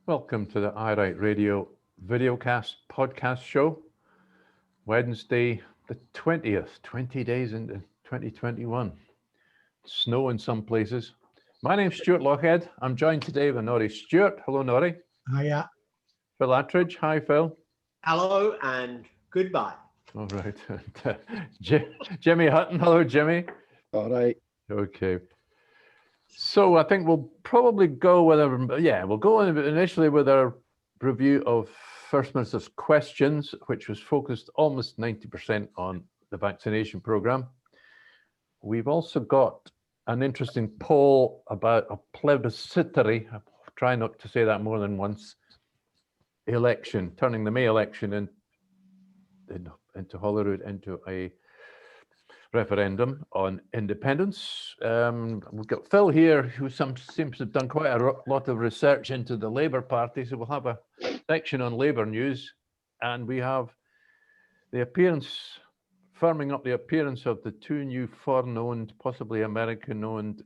Welcome to the iWrite Radio Videocast podcast show. Wednesday, the 20th, 20 days into 2021. Snow in some places. My name's Stuart Lochhead. I'm joined today with Norrie Stewart. Hello, Norrie. Hiya. Phil Attridge. Hi, Phil. Hello and goodbye. All right. Jimmy Hutton. Hello, Jimmy. All right. Okay. So I think we'll probably go with we'll go initially with our review of First Minister's questions, which was focused almost 90% on the vaccination programme. We've also got an interesting poll about a plebiscitary, I try not to say that more than once, election, turning the May election into Holyrood into a referendum on independence. We've got Phil here, who seems to have done quite a lot of research into the Labour Party, so we'll have a section on Labour news, and we have the firming up the appearance of the two new foreign-owned, possibly American-owned,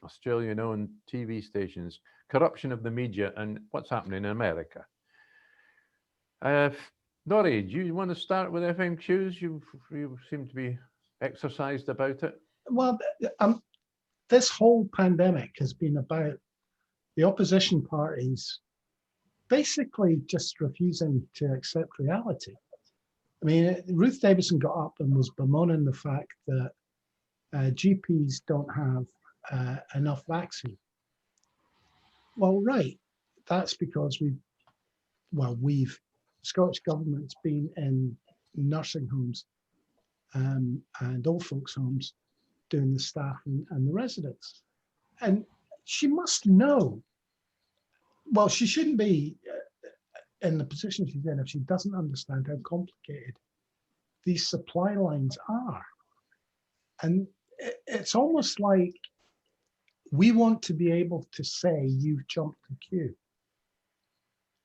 Australian-owned TV stations, corruption of the media, and what's happening in America. Norrie, do you want to start with FMQs? You seem to be exercised about it. Well, this whole pandemic has been about the opposition parties basically just refusing to accept reality. I mean, Ruth Davidson got up and was bemoaning the fact that GPs don't have enough vaccine. Well, right, that's because Scottish government's been in nursing homes and old folks' homes doing the staff and the residents. And she must know, well, she shouldn't be in the position she's in if she doesn't understand how complicated these supply lines are. And it's almost like we want to be able to say you've jumped the queue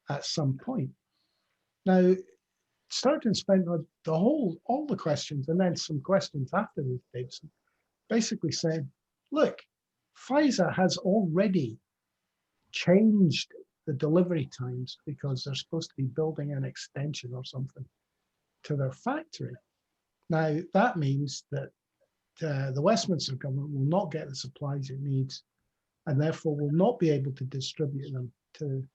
at some point. Now, Sturgeon spent all the questions and then some questions after Ruth Davidson, basically saying, look, Pfizer has already changed the delivery times because they're supposed to be building an extension or something to their factory. Now, that means that the Westminster government will not get the supplies it needs and therefore will not be able to distribute them to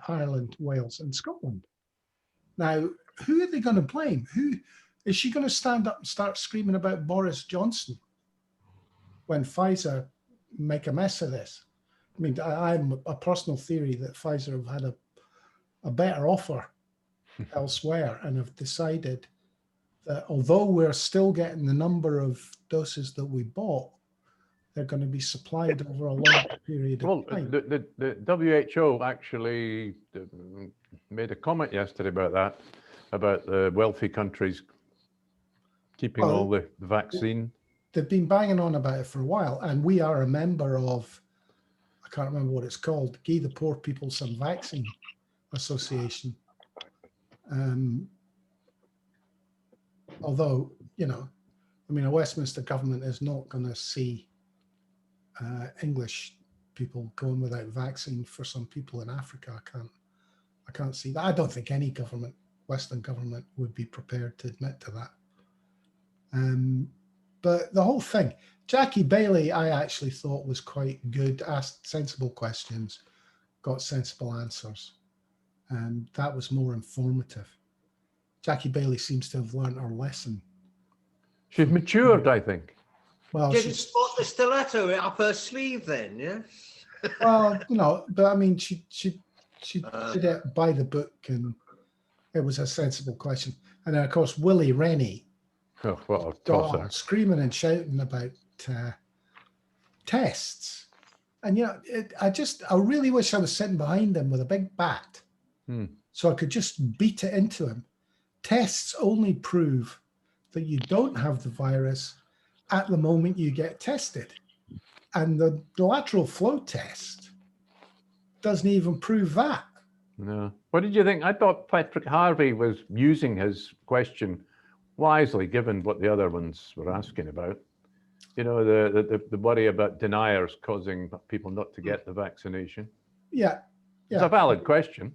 Ireland, Wales, and Scotland. Now, who are they going to blame? Who is she going to stand up and start screaming about Boris Johnson when Pfizer make a mess of this? I mean, I'm a personal theory that Pfizer have had a better offer elsewhere and have decided that although we're still getting the number of doses that we bought, they're going to be supplied over a long period of time. The WHO actually made a comment yesterday about that, about the wealthy countries keeping all the vaccine. They've been banging on about it for a while, and we are a member of, I can't remember what it's called, Give the Poor People Some Vaccine Association. Although, I mean, a Westminster government is not going to see English people going without vaccine for some people in Africa. I can't see that. I don't think any government, Western government, would be prepared to admit to that. But the whole thing, Jackie Baillie, I actually thought was quite good, asked sensible questions, got sensible answers. And that was more informative. Jackie Baillie seems to have learned her lesson. She's matured, I think. Well, Didn't spot the stiletto up her sleeve then, yes? Well, but I mean, she did it by the book, and it was a sensible question. And then, of course, Willie Rennie got screaming and shouting about tests. And I really wish I was sitting behind him with a big bat, so I could just beat it into him. Tests only prove that you don't have the virus at the moment you get tested. And the lateral flow test doesn't even prove that. No. What did you think? I thought Patrick Harvey was using his question wisely, given what the other ones were asking about. The worry about deniers causing people not to get the vaccination. Yeah. It's a valid question.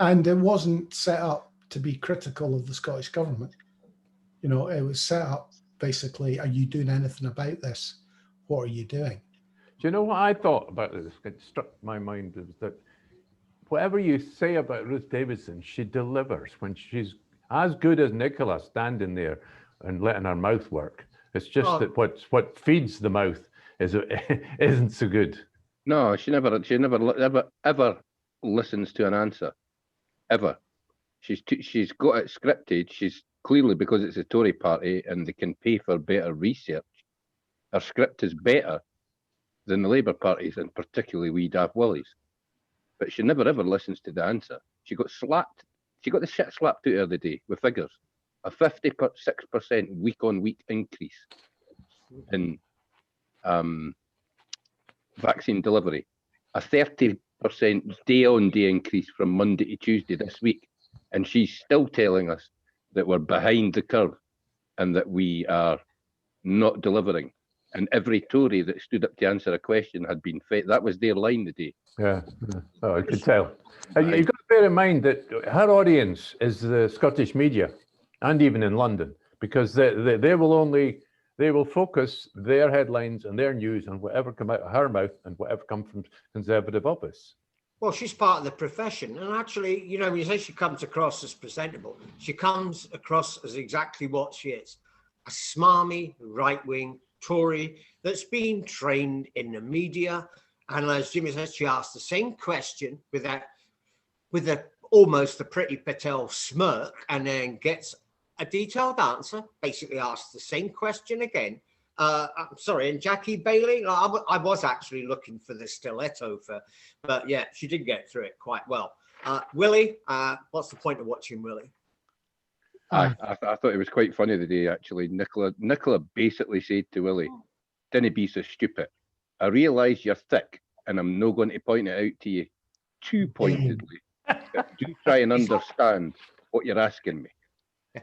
And it wasn't set up to be critical of the Scottish government. You know, it was set up basically, are you doing anything about this? What are you doing? Do you know what I thought about this? It struck my mind is that whatever you say about Ruth Davidson, she delivers when she's as good as Nicola standing there and letting her mouth work. It's just that what feeds the mouth isn't so good. No, she never ever listens to an answer, ever. She's got it scripted. She's clearly, because it's a Tory party and they can pay for better research, her script is better than the Labour parties, and particularly wee Daft Willies. But she never ever listens to the answer. She got slapped. She got the shit slapped out of her the day with figures. A 56% week-on-week increase in vaccine delivery. A 30% day-on-day increase from Monday to Tuesday this week. And she's still telling us that we're behind the curve and that we are not delivering. And every Tory that stood up to answer a question had been fed. That was their line today. Yeah, oh, I could tell. And you've got to bear in mind that her audience is the Scottish media, and even in London, because they will focus their headlines and their news on whatever come out of her mouth and whatever come from Conservative office. Well, she's part of the profession. And actually, you know, when you say she comes across as presentable, she comes across as exactly what she is. A smarmy, right-wing Tory that's been trained in the media. And as Jimmy says, she asked the same question with almost a Priti Patel smirk, and then gets a detailed answer, basically asks the same question again. I'm sorry, and Jackie Bailey, I was actually looking for the stiletto but yeah, she did get through it quite well. Willie, what's the point of watching Willie? I thought it was quite funny the day, actually. Nicola basically said to Willie, "Dinna be so stupid. I realise you're thick, and I'm not going to point it out to you too pointedly. Do try and understand what you're asking me."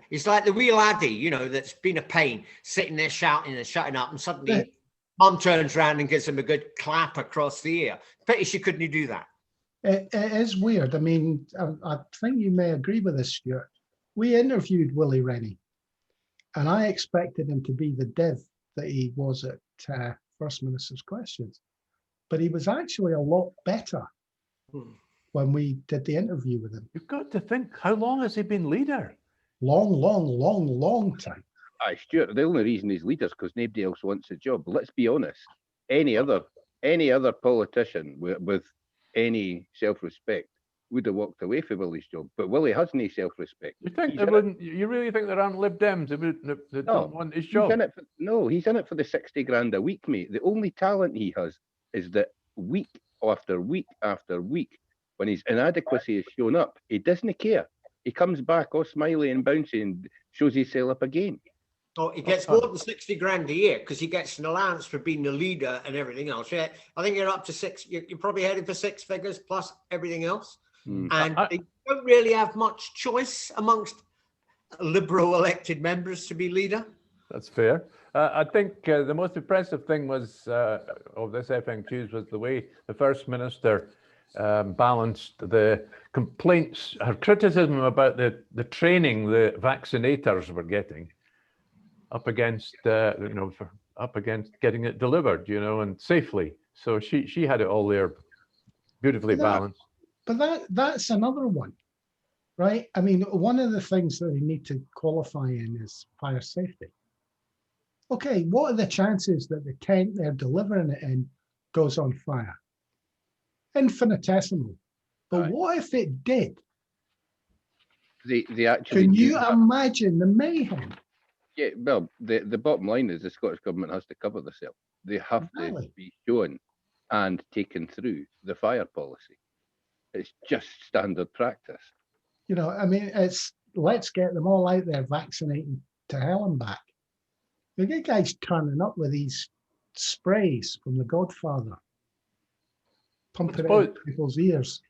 It's like the real Addy, you know, that's been a pain, sitting there shouting and shutting up, and suddenly Mum turns around and gives him a good clap across the ear. Pity she couldn't do that. It is weird. I mean, I think you may agree with this, Stuart. We interviewed Willie Rennie, and I expected him to be the div that he was at First Minister's Questions. But he was actually a lot better when we did the interview with him. You've got to think, how long has he been leader? Long time. Aye, Stuart, the only reason he's leader is because nobody else wants a job. But let's be honest, any other politician with any self-respect would have walked away from Willie's job. But Willie has no self-respect. You think you really think there aren't Lib Dems that don't want his job? He's in it for the 60 grand a week, mate. The only talent he has is that week after week after week, when his inadequacy is shown up, he doesn't care. He comes back all smiley and bouncy and shows himself up again. Oh, he gets more than 60 grand a year because he gets an allowance for being the leader and everything else. Yeah, I think you're up to six. You're probably heading for 6 figures plus everything else. And they don't really have much choice amongst Liberal elected members to be leader. That's fair. I think the most impressive thing was of this FMQs was the way the First Minister balanced the complaints, her criticism about the training the vaccinators were getting up against up against getting it delivered, and safely. So she had it all there, beautifully balanced. But that's another one, right? I mean, one of the things that they need to qualify in is fire safety. Okay, what are the chances that the tent they're delivering it in goes on fire? Infinitesimal. But what if it did? They actually Can you imagine the mayhem? Yeah, well, the bottom line is the Scottish Government has to cover themselves. They have to be shown and taken through the fire policy. It's just standard practice. I mean, it's let's get them all out there vaccinating to hell and back. You get guys turning up with these sprays from The Godfather, pumping it in people's ears.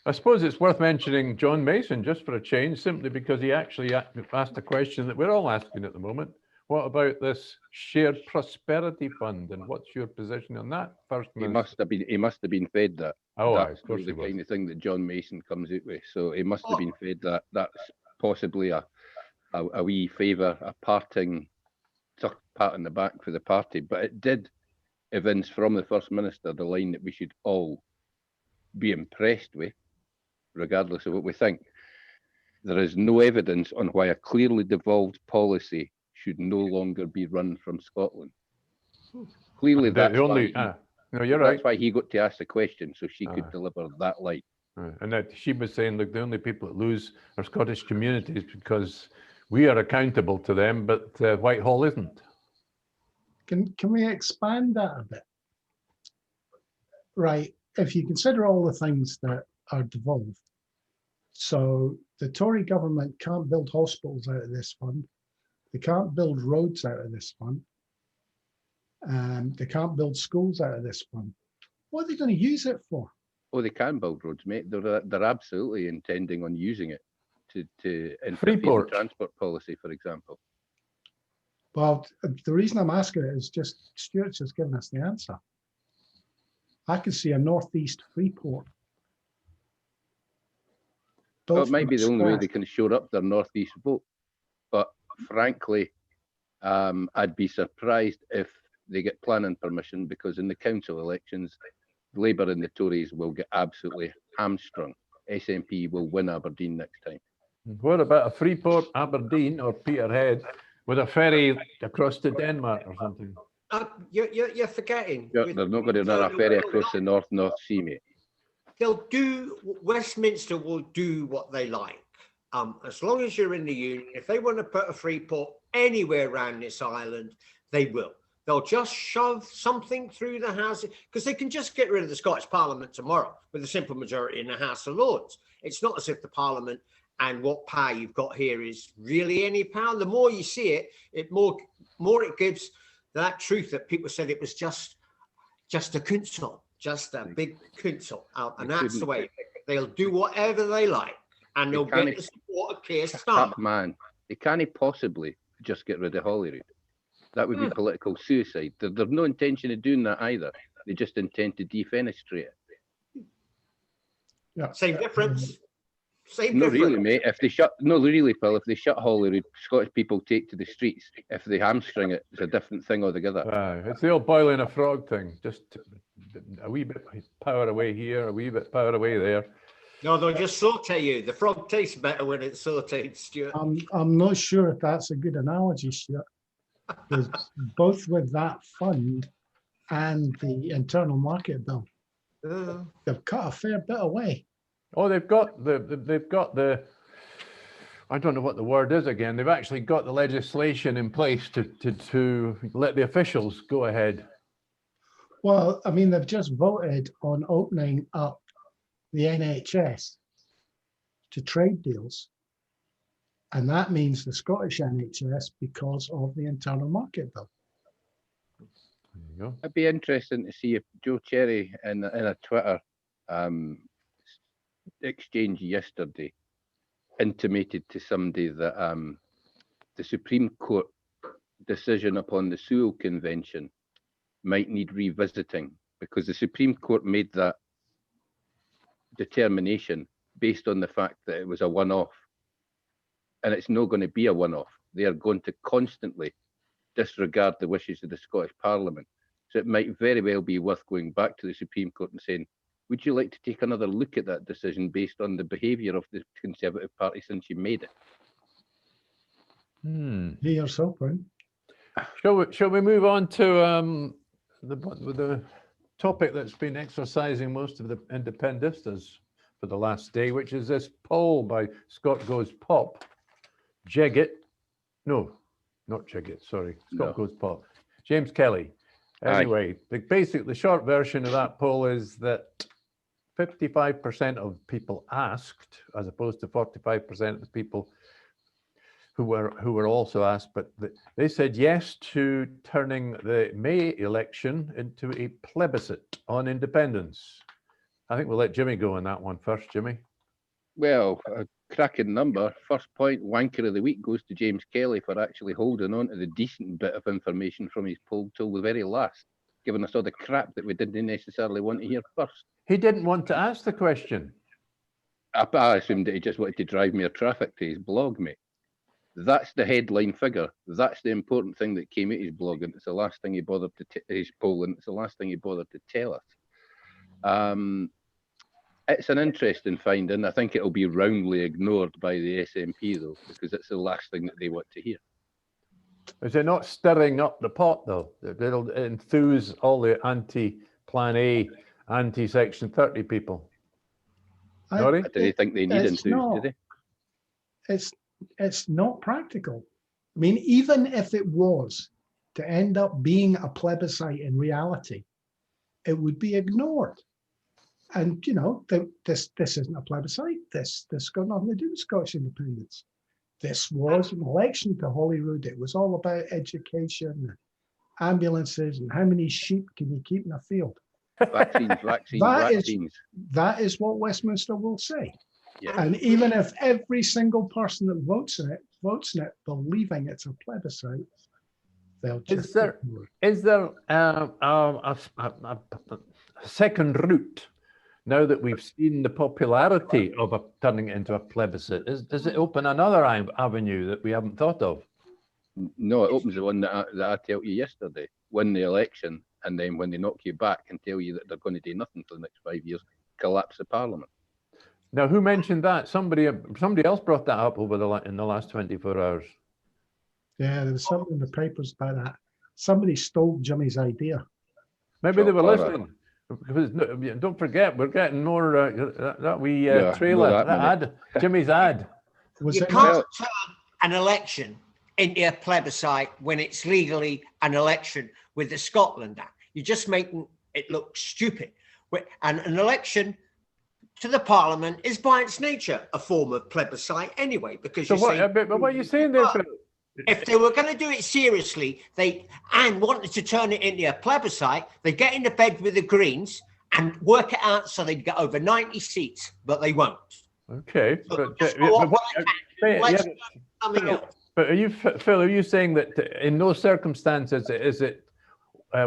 I suppose it's worth mentioning John Mason, just for a change, simply because he actually asked a question that we're all asking at the moment. what about this shared prosperity fund, and what's your position on that, First He Minister? must have been fed that. Oh, aye, That's of course the he was. kind of thing that John Mason comes out with. So he must have been fed that. That's possibly a wee favour, a parting pat on the back for the party. But it did evince from the First Minister the line that we should all be impressed with, regardless of what we think. There is no evidence on why a clearly devolved policy should no longer be run from Scotland. Clearly, that's The only, why no, you're right. that's why he got to ask the question, so she could deliver that line. And that she was saying, look, the only people that lose are Scottish communities because we are accountable to them, but Whitehall isn't. Can we expand that a bit? Right, if you consider all the things that are devolved, so the Tory government can't build hospitals out of this fund, they can't build roads out of this fund, they can't build schools out of this fund. What are they going to use it for? Oh, they can build roads, mate. They're absolutely intending on using it to interfere Freeport. with transport policy, for example. Well, the reason I'm asking it is just Stuart's just given us the answer. I could see a northeast Freeport. Well, it might be the only way they can shore up their northeast vote. But frankly, I'd be surprised if they get planning permission, because in the council elections, Labour and the Tories will get absolutely hamstrung. SNP will win Aberdeen next time. What about a Freeport, Aberdeen or Peterhead with a ferry across to Denmark or something? You're forgetting. They're not going to run a ferry across the North Sea, mate. They'll do, Westminster will do what they like. As long as you're in the Union, if they want to put a Freeport anywhere around this island, they will. They'll just shove something through the House, because they can just get rid of the Scottish Parliament tomorrow with a simple majority in the House of Lords. It's not as if the Parliament and what power you've got here is really any power. The more you see it, more it gives that truth that people said it was just a council, just a big council. And that's the way. They'll do whatever they like, and they'll get the support of Keir Starmer. Man, they can't possibly just get rid of Holyrood. That would be political suicide. There's no intention of doing that either. They just intend to defenestrate it. Yeah. Same difference. Same No, difference. really, mate. If they shut Holyrood, Scottish people take to the streets. If they hamstring it, it's a different thing altogether. It's the old boiling a frog thing. Just a wee bit power away here, a wee bit power away there. No, they'll just saute you. The frog tastes better when it's sauteed, Stuart. I'm not sure if that's a good analogy, Stuart. Because both with that fund and the internal market bill, they've cut a fair bit away. Oh, they've got the I don't know what the word is again. They've actually got the legislation in place to let the officials go ahead. Well, I mean, they've just voted on opening up the NHS to trade deals. And that means the Scottish NHS because of the internal market bill. There you go. It'd be interesting to see if Joe Cherry in a Twitter exchange yesterday intimated to somebody that the Supreme Court decision upon the Sewell Convention might need revisiting, because the Supreme Court made that determination based on the fact that it was a one-off. And it's not going to be a one-off. They are going to constantly disregard the wishes of the Scottish Parliament. So it might very well be worth going back to the Supreme Court and saying, would you like to take another look at that decision based on the behaviour of the Conservative Party since you made it? Here's hoping. Shall we move on to the topic that's been exercising most of the independentistas for the last day, which is this poll by Scott Goes Pop. Jiggett, no, not Jiggett, sorry, Scott Goes Pop. James Kelly. Anyway, the short version of that poll is that 55% of people asked, as opposed to 45% of the people who were also asked, but they said yes to turning the May election into a plebiscite on independence. I think we'll let Jimmy go on that one first, Jimmy. Well, cracking number. First point, wanker of the week goes to James Kelly for actually holding on to the decent bit of information from his poll till the very last, giving us all the crap that we didn't necessarily want to hear first. He didn't want to ask the question. I assumed that he just wanted to drive more traffic to his blog, mate. That's the headline figure. That's the important thing that came out his blog, and it's the last thing he bothered to his poll, and it's the last thing he bothered to tell us. It's an interesting finding. I think it'll be roundly ignored by the SNP though, because it's the last thing that they want to hear. Is it not stirring up the pot though? It'll enthuse all the anti-Plan A, anti-Section 30 people. Sorry? Do they think they need enthused, do they? It's not practical. I mean, even if it was to end up being a plebiscite in reality, it would be ignored. And you know, this isn't a plebiscite. This got nothing to do with Scottish independence. This was an election to Holyrood. It was all about education, ambulances, and how many sheep can you keep in a field. Vaccines. That is what Westminster will say. Yeah. And even if every single person that votes in it believing it's a plebiscite, they'll just Is there a second route now that we've seen the popularity of turning it into a plebiscite? Does it open another avenue that we haven't thought of? No, it opens the one that I told you yesterday. Win the election, and then when they knock you back and tell you that they're going to do nothing for the next 5 years, collapse the parliament. Now, who mentioned that? Somebody else brought that up in the last 24 hours. Yeah, there was something in the papers about that. Somebody stole Jimmy's idea. Maybe they were listening. Because don't forget, we're getting more trailer, Jimmy's ad. You can't turn an election into a plebiscite when it's legally an election with the Scotland Act. You're just making it look stupid. And an election to the Parliament is by its nature a form of plebiscite anyway, because but what are you saying there, Phil? If they were going to do it seriously, and wanted to turn it into a plebiscite, they get into bed with the Greens and work it out so they'd get over 90 seats, but they won't. Okay. So but are you, Phil, are you saying that in no circumstances is it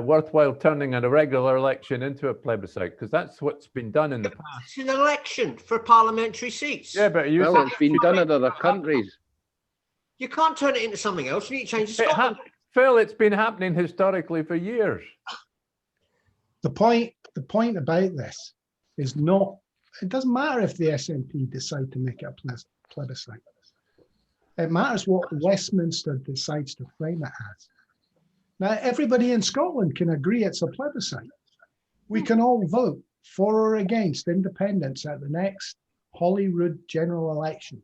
worthwhile turning a regular election into a plebiscite? Because that's what's been done in the past. It's an election for parliamentary seats. Yeah, but it's been done in other countries. You can't turn it into something else. You need to change the Scotland. Phil, it's been happening historically for years. The point about this is not, it doesn't matter if the SNP decide to make it a plebiscite. It matters what Westminster decides to frame it as. Now, everybody in Scotland can agree it's a plebiscite. We can all vote for or against independence at the next Holyrood general election.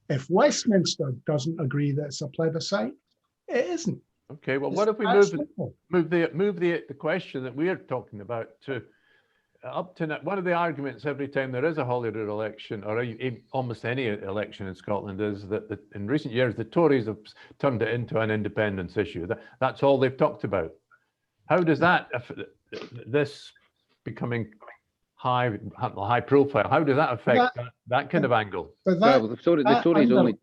If Westminster doesn't agree that it's a plebiscite, it isn't. Okay, well, what if we move the question that we're talking about to up to one of the arguments every time there is a Holyrood election, or almost any election in Scotland, is that in recent years the Tories have turned it into an independence issue. That's all they've talked about. How does that, this becoming high profile, how does that affect that kind of angle? The Tories only.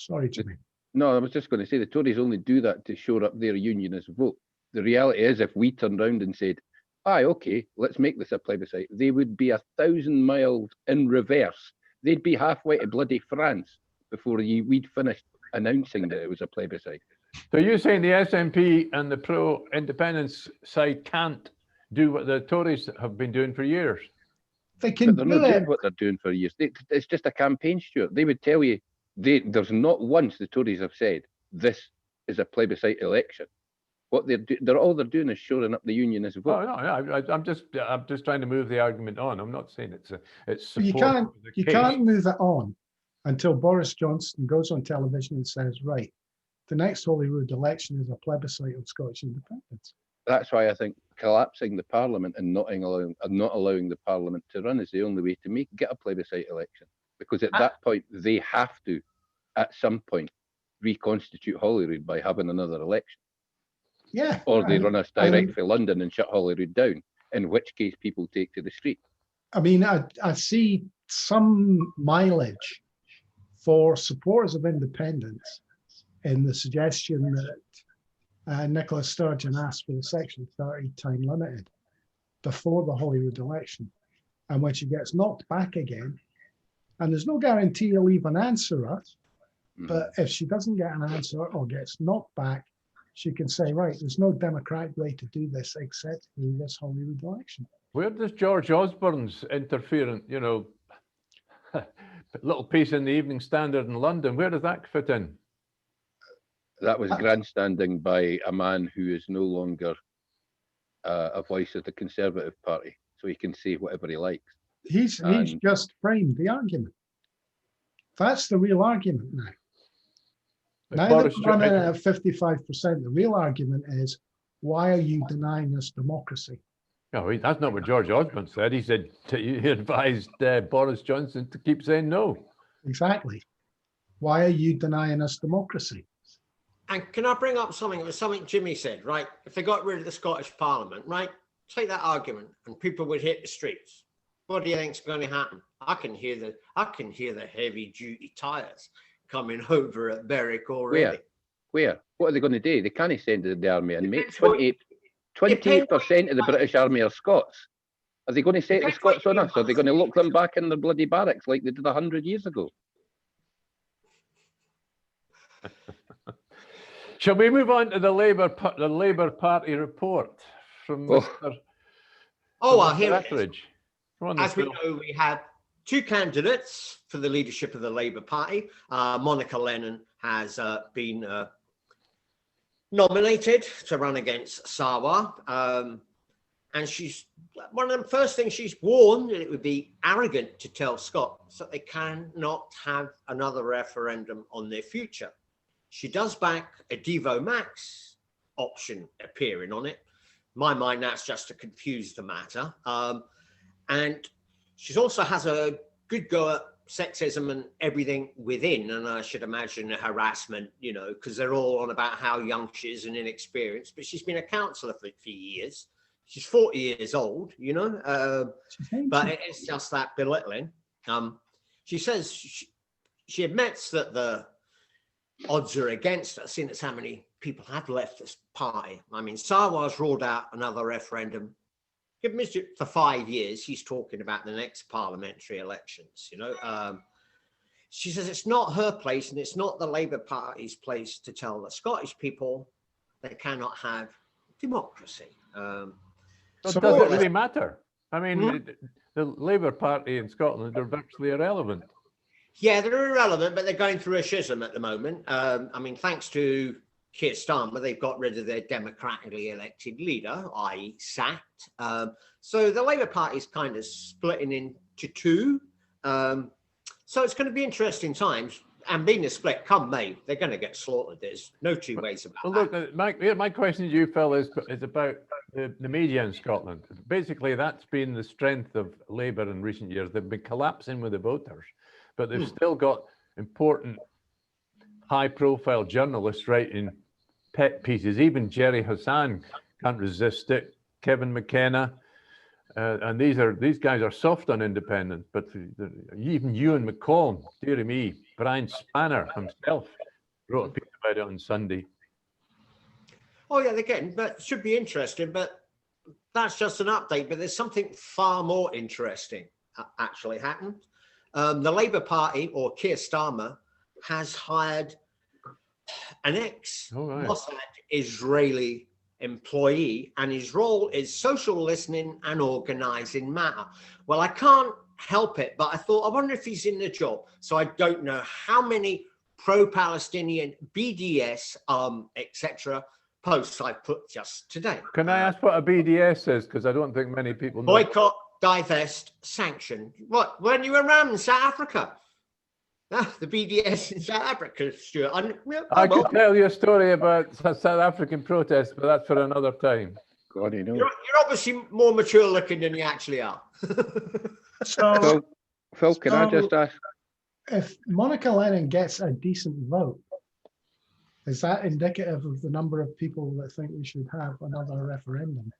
Sorry, Jimmy. No, I was just going to say the Tories only do that to shore up their unionist vote. The reality is, if we turned around and said, "Aye, okay, let's make this a plebiscite," they would be 1,000 miles in reverse. They'd be halfway to bloody France before we'd finished announcing that it was a plebiscite. So you're saying the SNP and the pro-independence side can't do what the Tories have been doing for years? They can But they're not doing what they're doing for years. It's just a campaign, Stuart. They would tell you, there's not once the Tories have said this is a plebiscite election. What all they're doing is shoring up the unionist vote. Oh, no, I'm just trying to move the argument on. I'm not saying it's support. You can't move it on until Boris Johnson goes on television and says, right, the next Holyrood election is a plebiscite of Scottish independence. That's why I think collapsing the Parliament and not allowing the Parliament to run is the only way to get a plebiscite election. Because at that point, they have to, at some point, reconstitute Holyrood by having another election. Yeah. Or they run us direct for London and shut Holyrood down, in which case people take to the street. I mean, I see some mileage for supporters of independence in the suggestion that Nicola Sturgeon asked for the Section 30 time limited before the Holyrood election. And when she gets knocked back again, and there's no guarantee he'll even answer her, but if she doesn't get an answer or gets knocked back, she can say, right, there's no democratic way to do this except through this Holyrood election. Where does George Osborne's interference, little piece in the Evening Standard in London, where does that fit in? That was grandstanding by a man who is no longer a voice of the Conservative Party, so he can say whatever he likes. He's just framed the argument. That's the real argument now. Now that we're running at 55%, the real argument is, why are you denying us democracy? No, that's not what George Osborne said. He said he advised Boris Johnson to keep saying no. Exactly. Why are you denying us democracy? And can I bring up something? It was something Jimmy said, right? If they got rid of the Scottish Parliament, right? Take that argument, and people would hit the streets. What do you think's going to happen? I can hear the heavy duty tires coming over at Berwick already. Where? What are they going to do? They can't send the army and make 28% of the British Army are Scots. Are they going to set the Scots on us? Are they going to lock them back in their bloody barracks like they did 100 years ago? Shall we move on to the Labour Party report from Mr. Here it is. As we know, we have two candidates for the leadership of the Labour Party. Monica Lennon has been nominated to run against Sarwar. And she's one of the first things she's warned that it would be arrogant to tell Scots that they cannot have another referendum on their future. She does back a Devo Max option appearing on it. In my mind, that's just to confuse the matter. And she also has a good go at sexism and everything within. And I should imagine harassment, because they're all on about how young she is and inexperienced. But she's been a councillor for years. She's 40 years old, but it's just that belittling. She says she admits that the odds are against her, seeing as how many people have left this party. I mean, Sarwar's ruled out another referendum. Give him for 5 years. He's talking about the next parliamentary elections, She says it's not her place and it's not the Labour Party's place to tell the Scottish people they cannot have democracy. So does it really matter? I mean, the Labour Party in Scotland are virtually irrelevant. Yeah, they're irrelevant, but they're going through a schism at the moment. Thanks to Keir Starmer, they've got rid of their democratically elected leader, i.e. sacked. So the Labour Party is kind of splitting into two. So it's going to be interesting times. And being a split, come May, they're going to get slaughtered. There's no two ways about that. Look, my question to you, Phil, is about the media in Scotland. Basically, that's been the strength of Labour in recent years. They've been collapsing with the voters, but they've still got important, high-profile journalists writing pet pieces. Even Jerry Hassan can't resist it. Kevin McKenna, and these guys are soft on independence. But even Ewan McCollum, dearie me, Brian Spanner himself wrote a piece about it on Sunday. Oh yeah, again, that should be interesting. But that's just an update. But there's something far more interesting actually happened. The Labour Party, or Keir Starmer, has hired an ex-Mossad Israeli employee, and his role is social listening and organising matter. Well, I can't help it, but I thought, I wonder if he's in the job. So I don't know how many pro-Palestinian BDS, etc. posts I put just today. Can I ask what a BDS is? Because I don't think many people know. Boycott, divest, sanction. What? When you were around in South Africa? The BDS in South Africa, Stuart. I could tell you a story about South African protests, but that's for another time. God, you know. You're obviously more mature looking than you actually are. So, Phil, can I just ask? If Monica Lennon gets a decent vote, is that indicative of the number of people that think we should have another referendum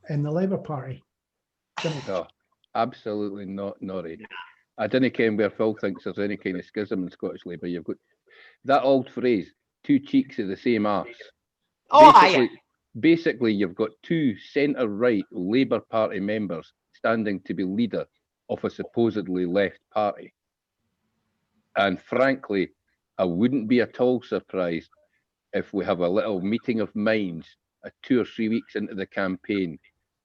in the Labour Party? No, absolutely not, Norrie. I didn't care where Phil thinks there's any kind of schism in Scottish Labour. You've got that old phrase, two cheeks of the same arse. Oh, aye. Basically, you've got two centre-right Labour Party members standing to be leader of a supposedly left party. And frankly, I wouldn't be at all surprised if we have a little meeting of minds 2 or 3 weeks into the campaign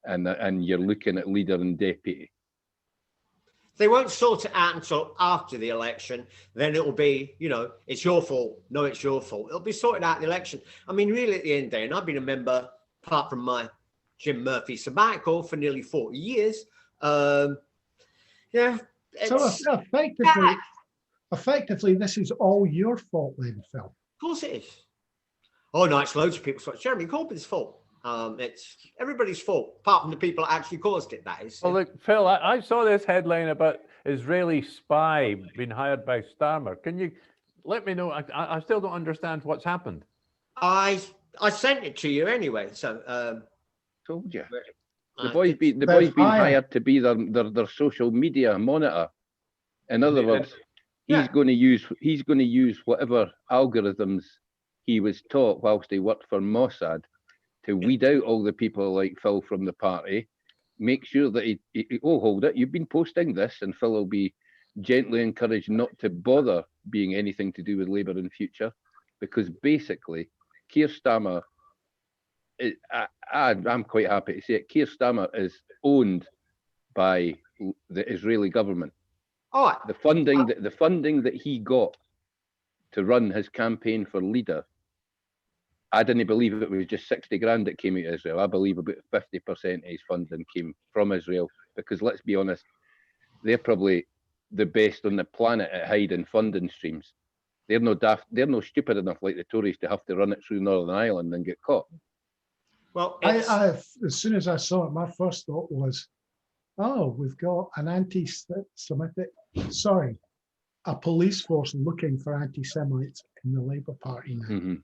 and you're looking at leader and deputy. They won't sort it out until after the election. Then it will be, you know, it's your fault. No, it's your fault. It'll be sorted out in the election. I mean, really, at the end of the day, and I've been a member, apart from my Jim Murphy sabbatical, for nearly 40 years. Yeah. So effectively, this is all your fault then, Phil. Of course it is. Oh, no, it's loads of people's fault. Jeremy Corbyn's fault. It's everybody's fault, apart from the people that actually caused it, that is. Well, look, Phil, I saw this headline about Israeli spy being hired by Starmer. Can you let me know? I still don't understand what's happened. I sent it to you anyway, so... Told you. The boy's been hired to be their social media monitor. In other words, he's going to use whatever algorithms he was taught whilst he worked for Mossad to weed out all the people like Phil from the party, make sure that he hold it, you've been posting this, and Phil will be gently encouraged not to bother being anything to do with Labour in future, because basically, Keir Starmer, I'm quite happy to say it, Keir Starmer is owned by the Israeli government. Oh, the funding that he got to run his campaign for leader, I didn't believe it was just 60 grand that came out of Israel. I believe about 50% of his funding came from Israel, because let's be honest, they're probably the best on the planet at hiding funding streams. They're no daft, they're no stupid enough like the Tories to have to run it through Northern Ireland and get caught. well, As soon as I saw it, my first thought was, oh, we've got an a police force looking for anti-Semites in the Labour Party now. Mm-hmm.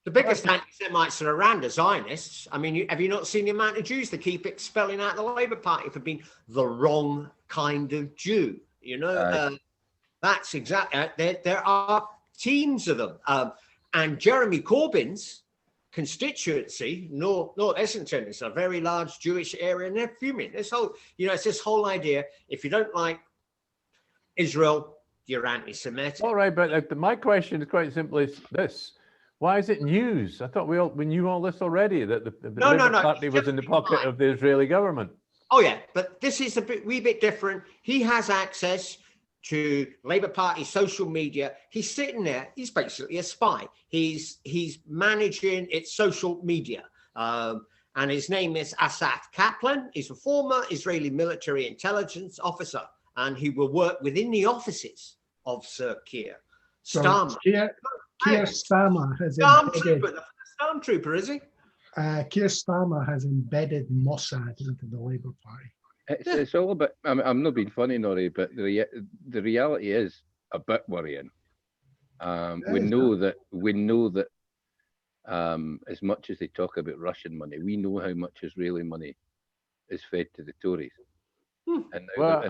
the biggest anti-Semites are around are Zionists. I mean, have you not seen the amount of Jews they keep expelling out the Labour Party for being the wrong kind of Jew? You know, that's exactly, there are teams of them. And Jeremy Corbyn's constituency, North Essington, is a very large Jewish area, and they're fuming. This whole, you know, it's this whole idea, if you don't like Israel, you're anti-Semitic. All right, but my question is quite simply this. Why is it news? I thought we knew all this already, that the Labour Party was in the pocket of the Israeli government. Oh, yeah, but this is wee bit different. He has access to Labour Party social media. He's sitting there. He's basically a spy. He's managing its social media. And his name is Asaf Kaplan. He's a former Israeli military intelligence officer, and he will work within the offices of Sir Keir Starmer. Keir Starmer has Stormtrooper, is he? Keir Starmer has embedded Mossad into the Labour Party. It's all about, I'm not being funny, Norrie, but the reality is a bit worrying. We know that as much as they talk about Russian money, we know how much Israeli money is fed to the Tories. And now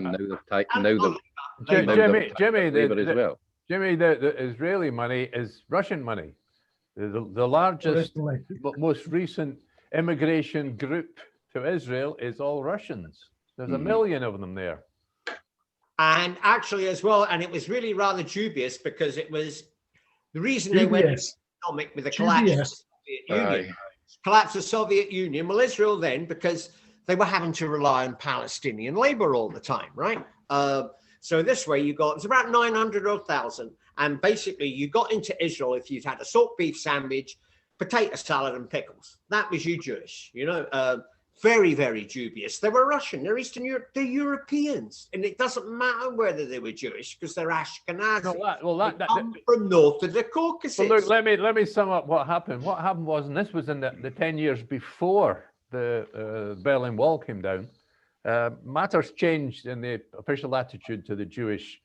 Jimmy, the Israeli money is Russian money. The largest, most recent immigration group to Israel is all Russians. There's 1 million of them there. And actually as well, and it was really rather dubious, because it was the reason they went economic with the collapse of the Soviet Union. Collapse of the Soviet Union. Well, Israel then, because they were having to rely on Palestinian labor all the time, right? So this way it's about 900 or 1,000. And basically you got into Israel if you'd had a salt beef sandwich, potato salad and pickles. That was you Jewish, you know, very, very dubious. They were Russian, they're Eastern Europe, they're Europeans. And it doesn't matter whether they were Jewish, because they're Ashkenazi. They come from north of the Caucasus. Well, look, let me sum up what happened. What happened was, and this was in the 10 years before the Berlin Wall came down, matters changed in the official attitude to the Jewish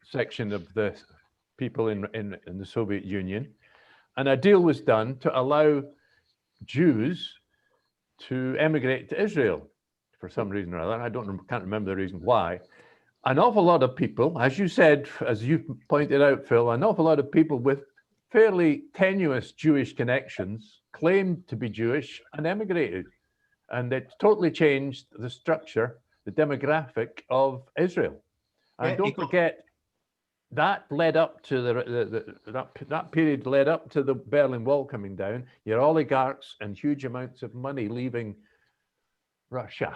section of the people in the Soviet Union, and a deal was done to allow Jews to emigrate to Israel for some reason or other. I can't remember the reason why, an awful lot of people, as you said, as you pointed out, Phil, an awful lot of people with fairly tenuous Jewish connections claimed to be Jewish and emigrated. And it totally changed the structure, the demographic of Israel. And don't forget, that led up to that period led up to the Berlin Wall coming down. Your oligarchs and huge amounts of money leaving Russia.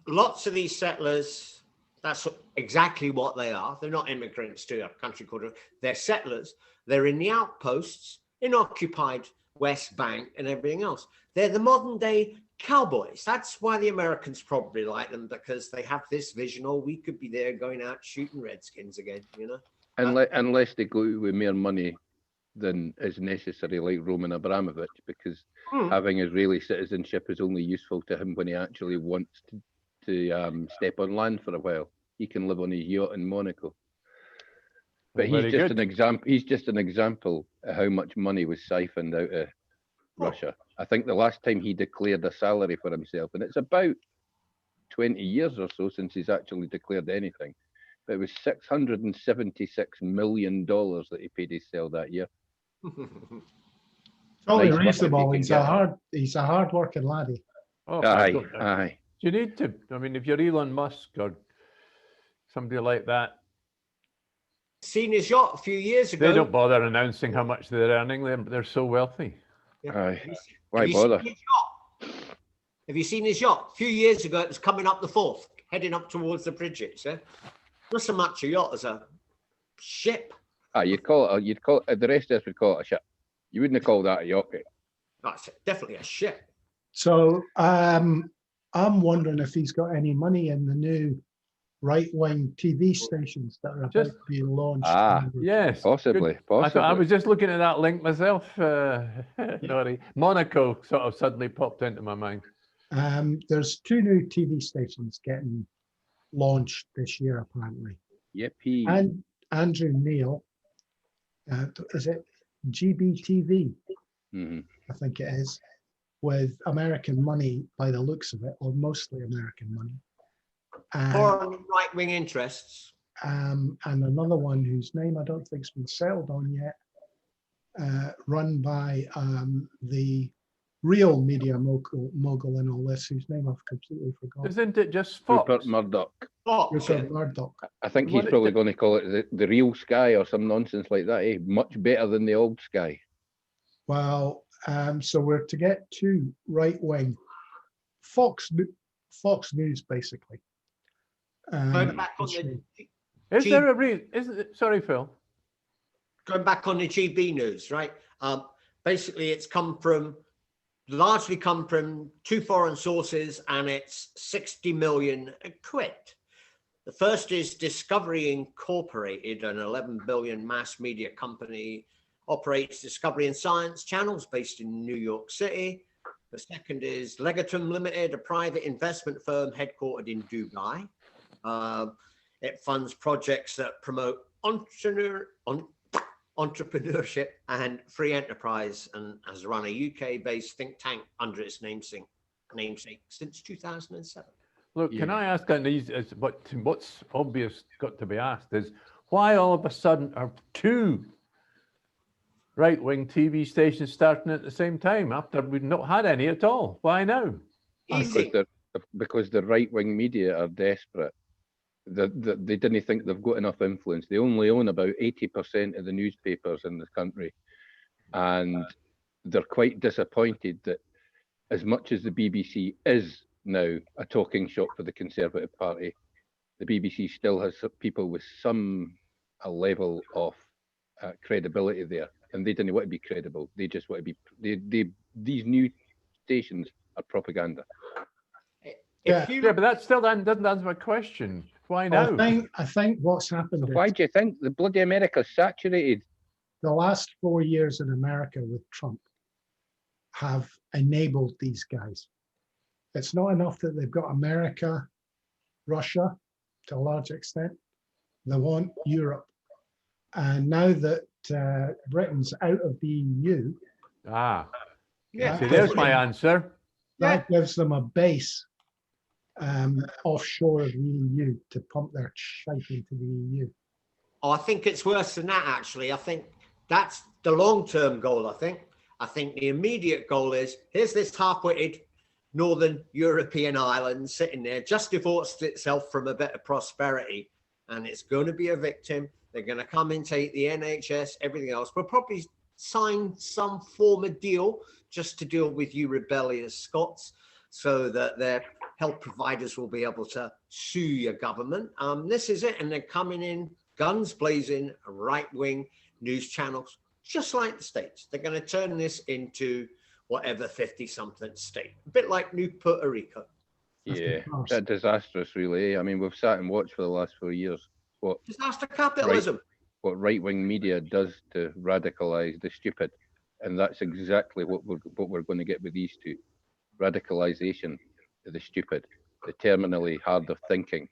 Lots of these settlers, that's exactly what they are. They're not immigrants to a country called, they're settlers. They're in the outposts, in occupied West Bank and everything else. They're the modern day cowboys. That's why the Americans probably like them, because they have this vision, oh, we could be there going out shooting redskins again, you know. Unless they go with more money than is necessary, like Roman Abramovich, because having Israeli citizenship is only useful to him when he actually wants to step on land for a while. He can live on his yacht in Monaco. But he's just an example. He's just an example of how much money was siphoned out of Russia. I think the last time he declared a salary for himself, and it's about 20 years or so since he's actually declared anything, but it was $676 million that he paid himself that year. Totally Nice reasonable. work He's a hard working laddie. Oh, Aye. You need to. I mean, if you're Elon Musk or somebody like that, Seen his yacht a few years ago. they don't bother announcing how much they're earning. They're so wealthy. Aye. Why bother? Have you seen his yacht? A few years ago, it was coming up the Forth, heading up towards the bridges. Yeah, not so much a yacht as a ship. You'd call it. The rest of us would call it a ship. You wouldn't have called that a yacht. That's definitely a ship. So I'm wondering if he's got any money in the new right-wing TV stations that are about to be launched. Yes, possibly. I was just looking at that link myself. Sorry, Monaco sort of suddenly popped into my mind. There's 2 new TV stations getting launched this year, apparently. Yippee. And Andrew Neil, is it GBTV? I think it is, with American money by the looks of it, or mostly American money. Foreign right-wing interests. And another one whose name I don't think's been settled on yet, run by the real media mogul in all this, whose name I've completely forgotten. Isn't it just Fox? Rupert Murdoch. Rupert Murdoch. I think he's probably going to call it the real Sky or some nonsense like that. Much better than the old Sky. Well, so we're to get 2 right-wing Fox News, basically. Going back on Is there a reason? Sorry, Phil. Going back on the GB news, right? Basically, it's largely come from 2 foreign sources, and it's 60 million quid. The first is Discovery Incorporated, an 11 billion mass media company, operates Discovery and Science channels based in New York City. The second is Legatum Limited, a private investment firm headquartered in Dubai. It funds projects that promote entrepreneurship and free enterprise, and has run a UK-based think tank under its namesake since 2007. Look, can I ask, what's obvious got to be asked is, why all of a sudden are 2 right-wing TV stations starting at the same time after we've not had any at all? Why now? Because the right-wing media are desperate. They didn't think they've got enough influence. They only own about 80% of the newspapers in the country. And they're quite disappointed that as much as the BBC is now a talking shop for the Conservative Party, the BBC still has people with a level of credibility there. And they didn't want to be credible. They just want to be, these new stations are propaganda. Yeah, but that still doesn't answer my question. Why now? I think what's happened. Why do you think the bloody America's saturated? The last 4 years in America with Trump have enabled these guys. It's not enough that they've got America, Russia, to a large extent. They want Europe. And now that Britain's out of the EU. See, there's my answer. That gives them a base offshore of the EU to pump their shite into the EU. Oh, I think it's worse than that, actually. I think that's the long-term goal, I think the immediate goal is, here's this half-witted Northern European island sitting there, just divorced itself from a bit of prosperity, and it's going to be a victim. They're going to come and take the NHS, everything else. We'll probably sign some form of deal just to deal with you rebellious Scots, so that their health providers will be able to sue your government. This is it. And they're coming in, guns blazing, right-wing news channels, just like the States. They're going to turn this into whatever 50-something state, a bit like New Puerto Rico. Yeah, that's disastrous, really. I mean, we've sat and watched for the last 4 years what Disaster capitalism. what right-wing media does to radicalise the stupid, and that's exactly what we're going to get with these two: radicalisation of the stupid, the terminally hard of thinking,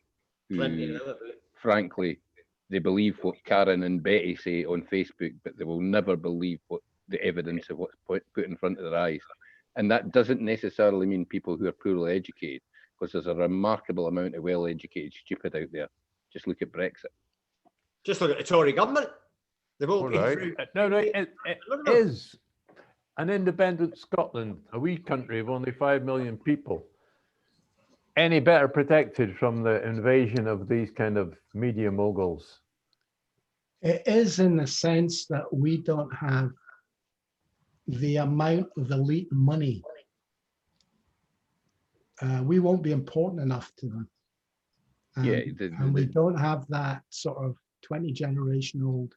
who, frankly, they believe what Karen and Betty say on Facebook, but they will never believe what the evidence of what's put in front of their eyes. And that doesn't necessarily mean people who are poorly educated, because there's a remarkable amount of well-educated stupid out there. Just look at Brexit. Just look at the Tory government. They've all been through. No, it is an independent Scotland, a wee country of only 5 million people, any better protected from the invasion of these kind of media moguls? It is, in the sense that we don't have the amount of elite money. We won't be important enough to them. And we don't have that sort of 20-generation-old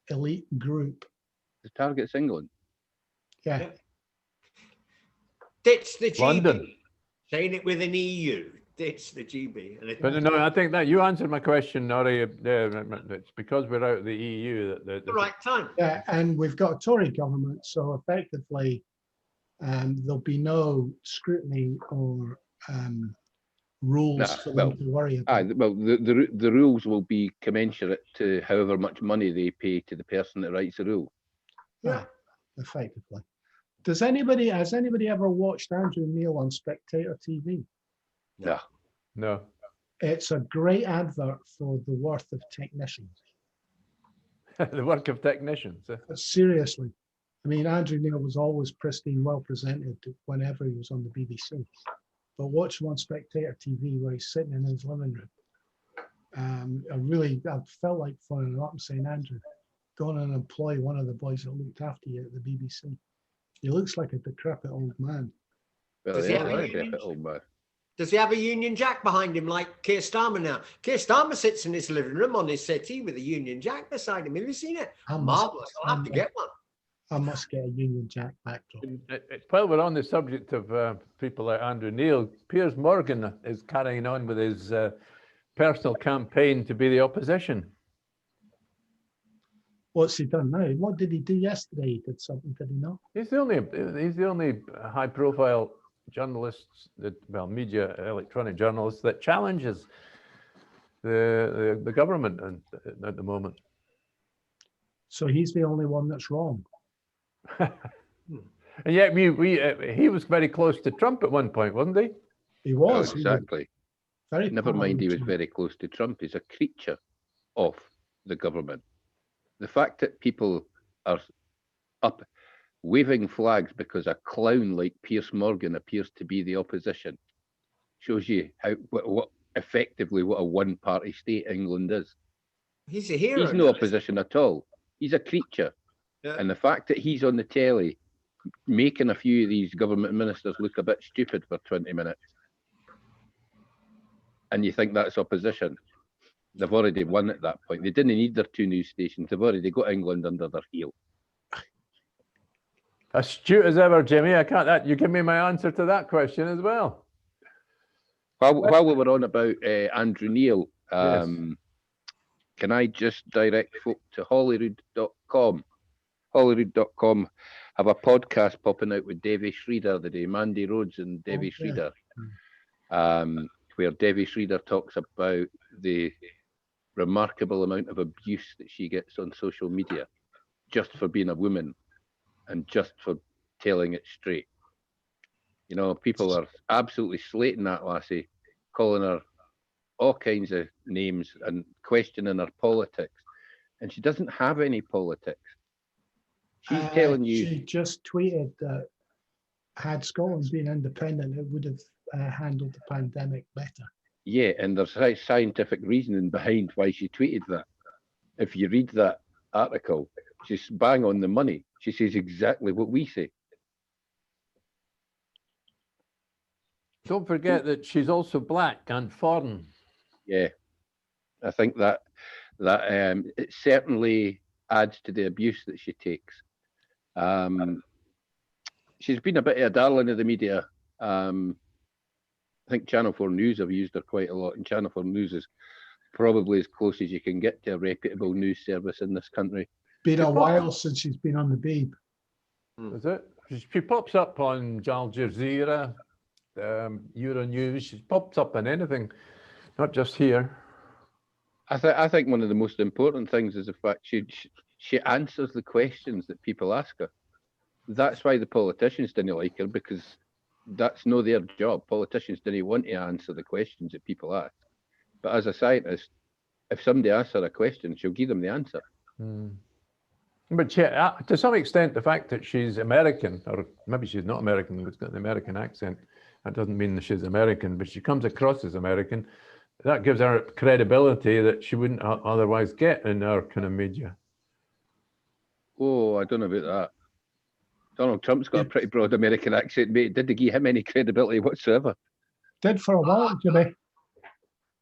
elite group. The target's England. Yeah. Ditch the GB. London. Saying it with an EU. Ditch the GB. But no, I think that you answered my question, Norrie. It's because we're out of the EU that the right time. Yeah, and we've got a Tory government, so effectively there'll be no scrutiny or rules for them to worry about. Well, the rules will be commensurate to however much money they pay to the person that writes the rule. Yeah, effectively. Has anybody ever watched Andrew Neil on Spectator TV? No. It's a great advert for the worth of technicians. The work of technicians. But seriously, I mean, Andrew Neil was always pristine, well presented whenever he was on the BBC. But watch him on Spectator TV where he's sitting in his living room. I felt like phoning him up and saying, Andrew, go on and employ one of the boys that looked after you at the BBC. He looks like a decrepit old man. Well, Does he have a decrepit old man. Does he have a Union Jack behind him like Keir Starmer now? Keir Starmer sits in his living room on his settee with a Union Jack beside him. Have you seen it? Marvellous. I'll have to get one. I must get a Union Jack backdrop. While we're on the subject of people like Andrew Neil, Piers Morgan is carrying on with his personal campaign to be the opposition. What's he done now? What did he do yesterday? He did something, did he not? He's the only high-profile journalist, media, electronic journalist that challenges the government at the moment. So he's the only one that's wrong. And yet he was very close to Trump at one point, wasn't he? He was. Oh, exactly. Very Never mind he was Trump. very close to Trump. He's a creature of the government. The fact that people are up waving flags because a clown like Piers Morgan appears to be the opposition shows you what effectively what a one-party state England is. He's a hero. He's no opposition at all. He's a creature. Yeah. And the fact that he's on the telly making a few of these government ministers look a bit stupid for 20 minutes, and you think that's opposition, they've already won at that point. They didn't need their two news stations. They've already got England under their heel. Astute as ever, Jimmy. I can't. You give me my answer to that question as well. While we were on about Andrew Neil, Yes. can I just direct folk to Holyrood.com? Holyrood.com have a podcast popping out with Devi Sridhar today, Mandy Rhodes and Devi Sridhar, where Devi Sridhar talks about the remarkable amount of abuse that she gets on social media just for being a woman and just for telling it straight. You know, people are absolutely slating that lassie calling her all kinds of names and questioning her politics. And she doesn't have any politics. She's telling you. She just tweeted that had Scotland been independent, it would have handled the pandemic better. Yeah, and there's scientific reasoning behind why she tweeted that. If you read that article, she's bang on the money. She says exactly what we say. Don't forget that she's also black and foreign. Yeah, I think that it certainly adds to the abuse that she takes. She's been a bit of a darling of the media. I think Channel 4 News have used her quite a lot, and Channel 4 News is probably as close as you can get to a reputable news service in this country. Been a while since she's been on the beam. Is it? She pops up on Al Jazeera, Euronews. She pops up on anything, not just here. I think one of the most important things is the fact she answers the questions that people ask her. That's why the politicians didn't like her, because that's not their job. Politicians didn't want to answer the questions that people ask. But as a scientist, if somebody asks her a question, she'll give them the answer. But to some extent, the fact that she's American, or maybe she's not American, but it's got an American accent, that doesn't mean that she's American, but she comes across as American. That gives her credibility that she wouldn't otherwise get in our kind of media. Oh, I don't know about that. Donald Trump's got a pretty broad American accent, mate. Did they give him any credibility whatsoever? Did for a while, Jimmy.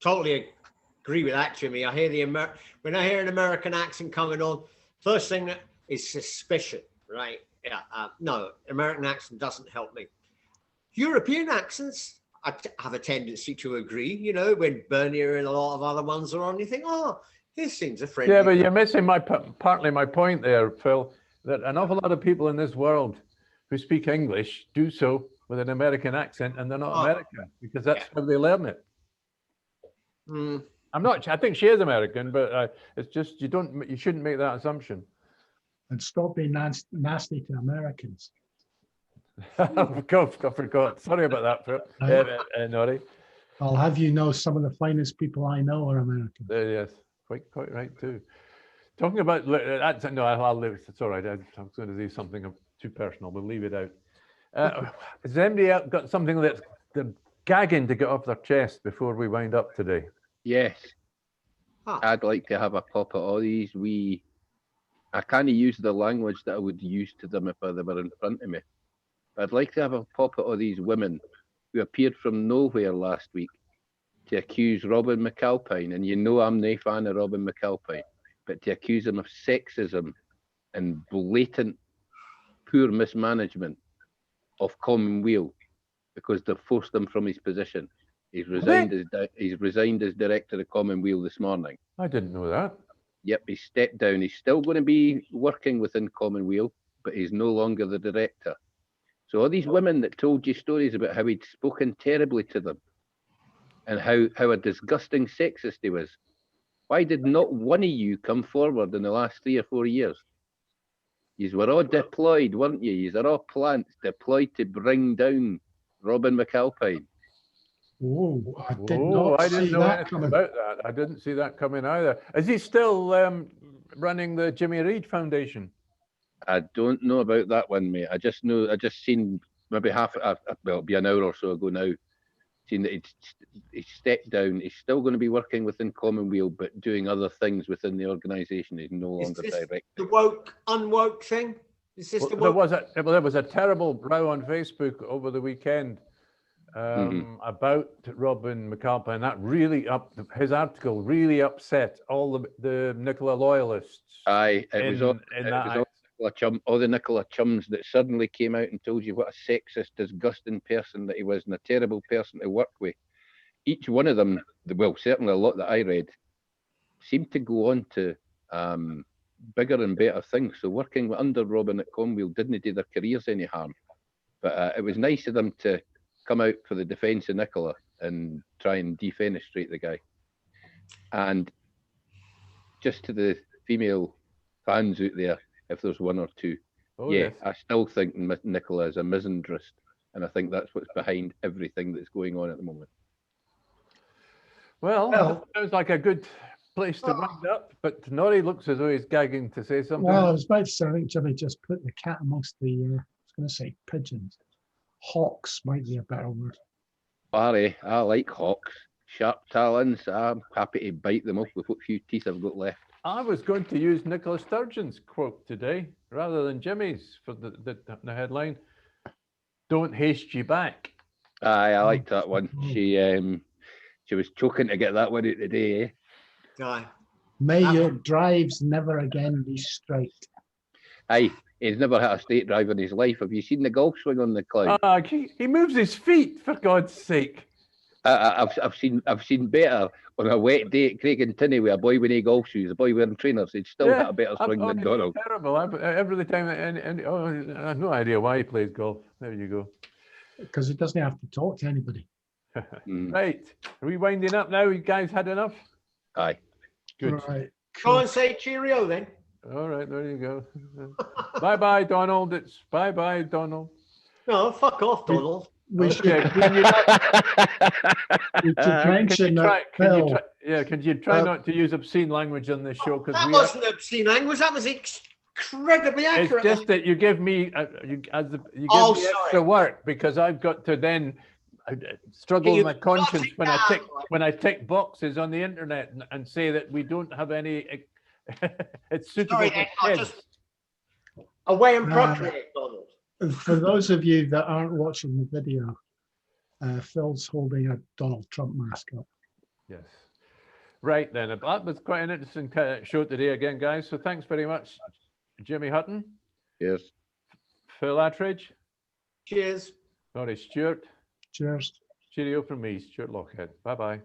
Totally agree with that, Jimmy. I hear when I hear an American accent coming on, first thing is suspicion, right? Yeah, no, American accent doesn't help me. European accents, I have a tendency to agree. You know, when Bernier and a lot of other ones are on, you think, oh, this seems a friendly. Yeah, but you're missing partly my point there, Phil, that an awful lot of people in this world who speak English do so with an American accent, and they're not American, because that's how they learn it. I think she is American, but it's just you shouldn't make that assumption. And stop being nasty to Americans. I forgot. Sorry about that, Phil. Nori. I'll have you know, some of the finest people I know are American. Yes, quite right too. Talking about that's no, I'll leave it. It's all right. I'm going to do something too personal. We'll leave it out. Has anybody got something that they're gagging to get off their chest before we wind up today? Yes. I'd like to have a pop at all these I can't use the language that I would use to them if they were in front of me. But I'd like to have a pop at all these women who appeared from nowhere last week to accuse Robin McAlpine, and you know I'm no fan of Robin McAlpine, but to accuse him of sexism and blatant poor mismanagement of Weal because they've forced him from his position. He's resigned as director of Weal this morning. I didn't know that. Yep, he stepped down. He's still going to be working within Weal, but he's no longer the director. So all these women that told you stories about how he'd spoken terribly to them and how a disgusting sexist he was, why did not one of you come forward in the last 3 or 4 years? You were all deployed, weren't you? You were all plants deployed to bring down Robin McAlpine. Oh, I didn't know anything about that. I didn't see that coming either. Is he still running the Jimmy Reid Foundation? I don't know about that one, mate. I just seen maybe it'll be an hour or so ago now, seen that he stepped down. He's still going to be working within Weal, but doing other things within the organisation. He's no longer director. The woke, unwoke thing? Is this the woke? There was a terrible row on Facebook over the weekend about Robin McAlpine. That his article really upset all the Nicola loyalists. Aye, it was all the Nicola chums that suddenly came out and told you what a sexist, disgusting person that he was and a terrible person to work with. Each one of them, well, certainly a lot that I read, seemed to go on to bigger and better things. So working under Robin at Weal didn't do their careers any harm. But it was nice of them to come out for the defence of Nicola and try and defenestrate the guy. And just to the female fans out there, if there's one or two, yes. I still think Nicola is a misandrist, and I think that's what's behind everything that's going on at the moment. Well, Well- sounds like a good place to wind up, but Norrie looks as though he's gagging to say something. Well, I was about to say, I think Jimmy just put the cat amongst the, I was going to say pigeons. Hawks might be a better word. Barry, I like hawks. Sharp talons. I'm happy to bite them off with what few teeth I've got left. I was going to use Nicola Sturgeon's quote today rather than Jimmy's for the headline. Don't haste you back. Aye, I liked that one. She was choking to get that one out today. Eh? Aye. May your drives never again be straight. Aye, he's never had a straight drive in his life. Have you seen the golf swing on the cloud? He moves his feet, for God's sake. I've seen better on a wet day at Craig and Tinney with a boy wearing golf shoes, a boy wearing trainers. He'd still had a better swing than it's Donald. Terrible. Every time, I have no idea why he plays golf. There you go. Because he doesn't have to talk to anybody. Right. Are we winding up now? You guys had enough? Aye. Good. Right. Go and say cheerio then. All right, there you go. Bye-bye, Donald. It's bye-bye, Donald. No, fuck off, Donald. We should, Okay, can you we should mention that Phil, can you try not to use obscene language on this show? Because That wasn't obscene language. That was incredibly it's accurate. just that you give me you give Oh, me sorry. extra work because I've got to then struggle with my conscience when I tick boxes on the internet and say that we don't have any. It's suitable Sorry, for I kids. just away and procreate, Donald. for those of you that aren't watching the video, Phil's holding a Donald Trump mask up. Yes. Right then, that was quite an interesting show today again, guys. So thanks very much, Jimmy Hutton, Yes. Phil Attridge, Cheers. Norrie Stewart. Cheers. Cheerio from me, Stuart Lockhead. Bye-bye.